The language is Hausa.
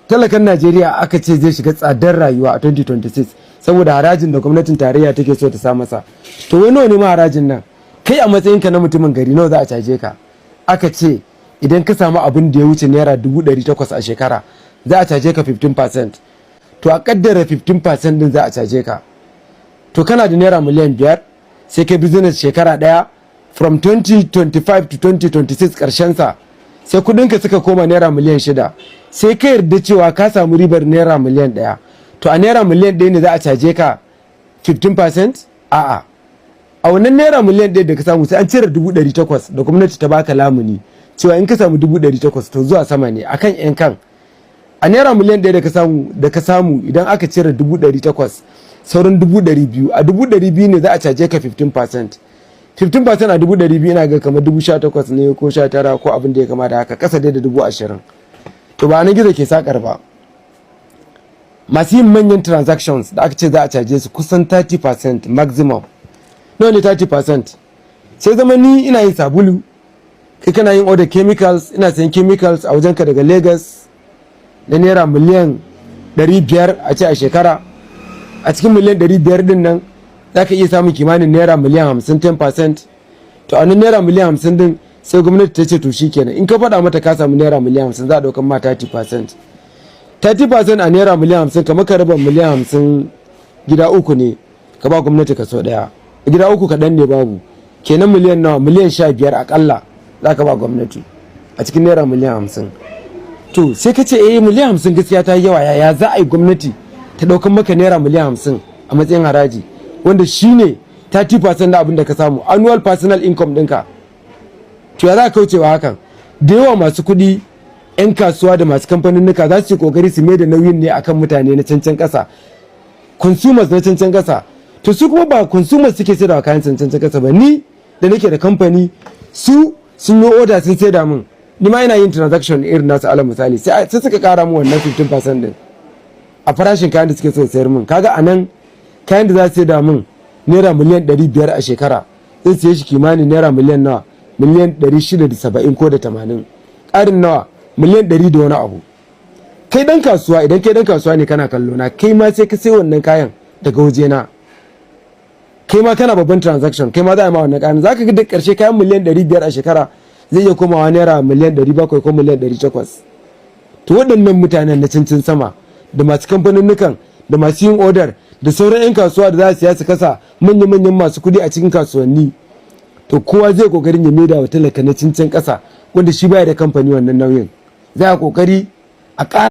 talakan Najeriya aka ce zai shiga tsadar rayuwa a 2026 saboda harajin da gwamnatin tarayya take so ta sa masa. To wai nawa ne ma harajin nan? Kai a matsayinka na mutumin gari nawa za a caje ka? Aka ce idan ka samu abin da ya wuce naira 800,000 a shekara za a caje ka 15%. To a kaddara 15% din za a caje ka. To kana da naira miliyan 5 sai kai business shekara daya from 2025 to 2026 karshen sa sai kudinka suka koma naira miliyan 6 sai ka yarda cewa ka samu ribar naira miliyan 1. To a naira miliyan 1 ne za a caje ka 15%? A'a. A wannan naira miliyan 1 da ka samu sai an cire 800,000 da gwamnati ta baka lamuni cewa in ka samu 800,000 to zuwa sama ne akan yan kan. A naira miliyan 1 da ka samu idan aka cire 800,000 sauran 200,000 a 200,000 ne za a caje ka 15%. 15% a 200,000 ina ga kamar 18,000 ne ko 19 ko abin da ya kama da haka kasa dai da 20,000. To ba nan gizo ke sakar ba. Masu yin manyan transactions da aka ce za a caje su kusan 30% maximum. Nawa ne 30%? Sai zama ni ina yin sabulu, kai kana yin order chemicals, ina sayan chemicals a wajenka daga Lagos na naira miliyan 500 a ce a shekara. A cikin miliyan 500 din nan za ka iya samun kimanin naira miliyan 50 10%. To a nan naira miliyan 50 din sai gwamnati ta ce to shikenan in ka faɗa mata ka samu naira miliyan 50 za a ɗaukan ma 30%. 30% a naira miliyan 50 kamar ka raba miliyan 50 gida uku ne ka ba gwamnati kaso ɗaya. Gida uku kaɗan ne babu. Kenan miliyan nawa? Miliyan 15 akalla za ka ba gwamnati a cikin naira miliyan 50. To sai ka ce miliyan 50 gaskiya ta yi yawa, yaya za a yi gwamnati ta ɗaukan maka naira miliyan 50 a matsayin haraji wanda shine 30% na abin da ka samu annual personal income ɗinka. To ya za ka kaucewa hakan? Da yawa masu kuɗi 'yan kasuwa da masu kamfaninnika za su yi kokari su mai da nauyin ne akan mutane na cancan ƙasa, consumers na cancan ƙasa. To su kuma ba consumers suke sai da kayan cancan ƙasa ba. Ni da nake da kamfani su sun yi order sun sai da min, ni ma ina yin transaction irin nasu alal misali sai suka kara mu wannan 15% din a farashin kayan da suke so sayar min. Kaga anan kayan da za su sai da min naira miliyan 500 a shekara zai siye shi kimanin naira miliyan nawa? Miliyan 670 ko da 80. Ƙarin nawa? Miliyan 100 da wani abu. Kai dan kasuwa, idan kai dan kasuwa ne kana kallo na, kai ma sai ka sai wannan kayan daga waje na. Kai ma kana babban transaction, kai ma za a yi ma wannan kayan. Za ka ga da ƙarshe kayan miliyan 500 a shekara zai iya komawa naira miliyan 700 ko miliyan 800. To waɗannan mutanen na cincin sama da masu kamfaninnukan da masu yin order da sauran 'yan kasuwa da za su siya su kasa manya-manyan masu kuɗi a cikin kasuwanni, to kowa zai kokarin ya maida wa talaka na cincin ƙasa wanda shi baya da kamfani wannan nauyin. Za a kokari a ƙara